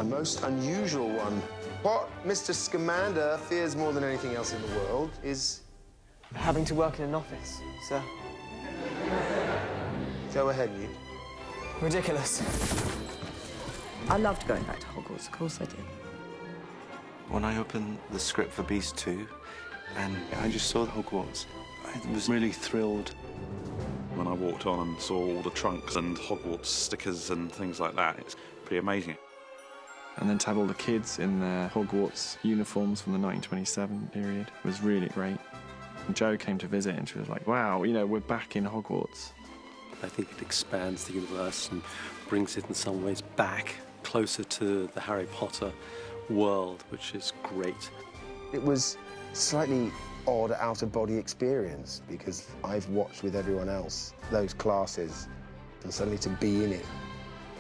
A most unusual one. What Mr. Scamander fears more than anything else in the world is... having to work in an office, sir. Go ahead, Newt. Ridiculous. I loved going back to Hogwarts, of course I did. When I opened the script for Beast 2, and I just saw Hogwarts, I was really thrilled. When I walked on and saw all the trunks and Hogwarts stickers and things like that, it's pretty amazing. And then to have all the kids in their Hogwarts uniforms from the 1927 period was really great. And Jo came to visit and she was like, wow, you know, we're back in Hogwarts. I think it expands the universe and brings it in some ways back closer to the Harry Potter world, which is great. It was slightly odd out-of-body experience because I've watched with everyone else those classes, and suddenly to be in it,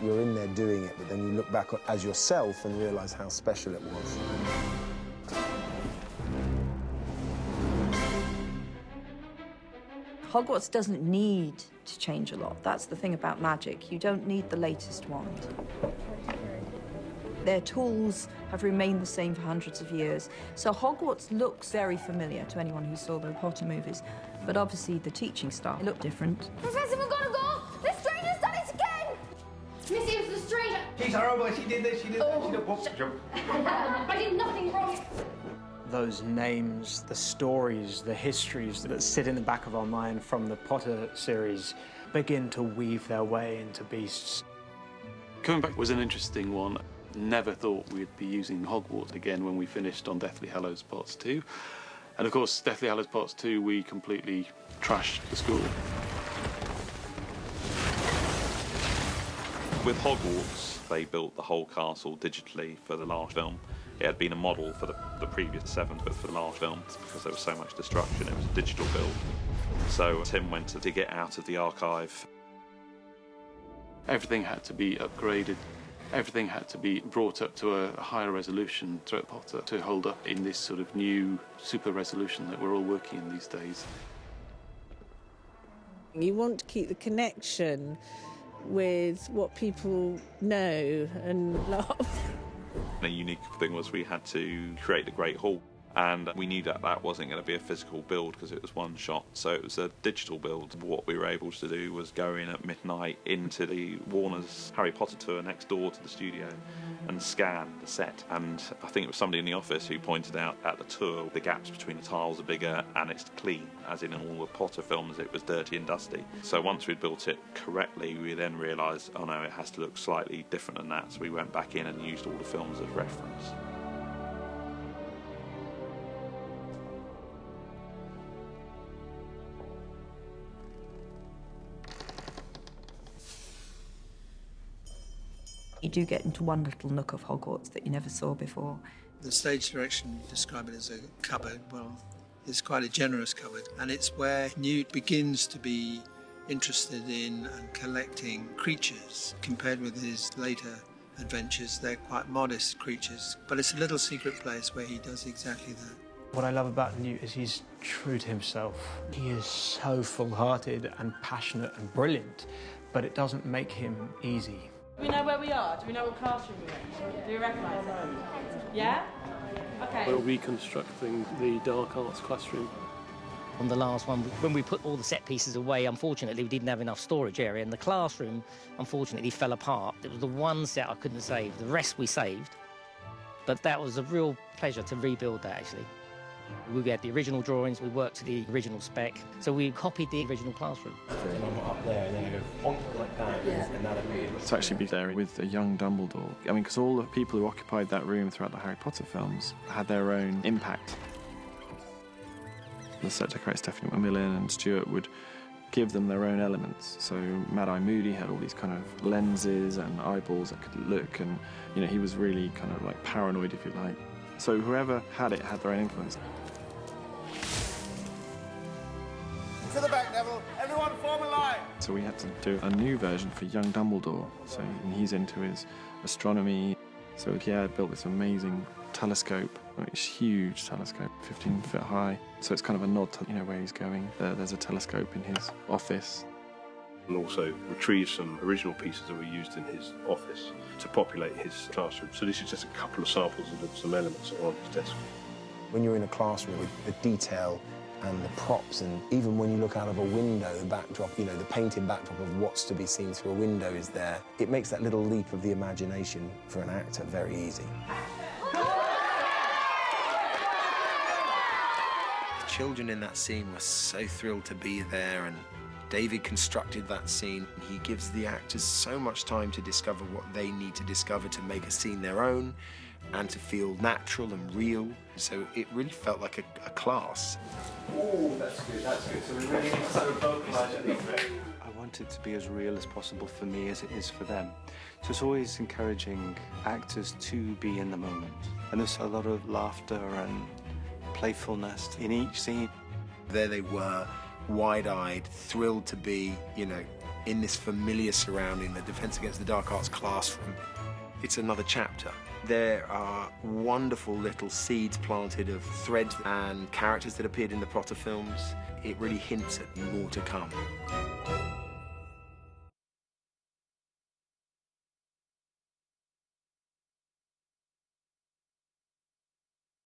you're in there doing it, but then you look back as yourself and realise how special it was. Hogwarts doesn't need to change a lot. That's the thing about magic. You don't need the latest wand. Their tools have remained the same for hundreds of years. So Hogwarts looks very familiar to anyone who saw the Potter movies. But obviously the teaching style looked different. Professor McGonagall, the stranger's done it again! Missy, it was the stranger. She's horrible, she did this, she did that, she did what? I did nothing wrong. Those names, the stories, the histories that sit in the back of our mind from the Potter series begin to weave their way into Beasts. Coming back was an interesting one. Never thought we'd be using Hogwarts again when we finished on Deathly Hallows Parts 2. And of course, Deathly Hallows Parts 2, we completely trashed the school. With Hogwarts, they built the whole castle digitally for the last film. It had been a model for the previous 7, but for the last film, because there was so much destruction, it was a digital build. So Tim went to dig it out of the archive. Everything had to be upgraded. Everything had to be brought up to a higher resolution throughout Potter to hold up in this sort of new super resolution that we're all working in these days. You want to keep the connection with what people know and love. A unique thing was we had to create the Great Hall, and we knew that that wasn't going to be a physical build because it was one shot, so it was a digital build. What we were able to do was go in at midnight into the Warner's Harry Potter tour next door to the studio and scan the set. And I think it was somebody in the office who pointed out at the tour the gaps between the tiles are bigger and it's clean, as in all the Potter films it was dirty and dusty. So once we'd built it correctly, we then realised, oh no, it has to look slightly different than that, so we went back in and used all the films as reference. You do get into one little nook of Hogwarts that you never saw before. The stage direction, you describe it as a cupboard. Well, it's quite a generous cupboard, and it's where Newt begins to be interested in and collecting creatures. Compared with his later adventures, they're quite modest creatures, but it's a little secret place where he does exactly that. What I love about Newt is he's true to himself. He is so full-hearted and passionate and brilliant, but it doesn't make him easy. Do we know where we are? Do we know what classroom we're in? Do we recognise it? Yeah? Okay. We're reconstructing the dark arts classroom. On the last one, when we put all the set pieces away, unfortunately, we didn't have enough storage area, and the classroom, unfortunately, fell apart. It was the one set I couldn't save. The rest we saved. But that was a real pleasure to rebuild that, actually. We had the original drawings, we worked to the original spec, so we copied the original classroom. And I'm up there, and then I go bonk like that, and that'll be it. To actually be there with a young Dumbledore, I mean, because all the people who occupied that room throughout the Harry Potter films had their own impact. The set decorator Stephanie McMillan and Stuart would give them their own elements. So Mad-Eye Moody had all these kind of lenses and eyeballs that could look, and you know, he was really kind of like paranoid, if you like. So whoever had it had their own influence. To the back, Neville. Everyone form a line. So we had to do a new version for young Dumbledore. So he's into his astronomy. So Pierre built this amazing telescope. I mean, it's a huge telescope, 15 foot high. So it's kind of a nod to, you know, where he's going. There's a telescope in his office. and also retrieved some original pieces that were used in his office to populate his classroom. So this is just a couple of samples of some elements that are on his desk. When you're in a classroom with the detail and the props, and even when you look out of a window, the backdrop, you know, the painted backdrop of what's to be seen through a window is there. It makes that little leap of the imagination for an actor very easy. The children in that scene were so thrilled to be there, and David constructed that scene. He gives the actors so much time to discover what they need to discover to make a scene their own and to feel natural and real. So it really felt like a class. Oh, that's good, that's good. So we really need to sort of vocalise it a little bit. I want it to be as real as possible for me as it is for them. So it's always encouraging actors to be in the moment. And there's a lot of laughter and playfulness in each scene. There they were, wide-eyed, thrilled to be, you know, in this familiar surrounding, the Defence Against the Dark Arts classroom. It's another chapter. There are wonderful little seeds planted of threads and characters that appeared in the Potter films. It really hints at more to come.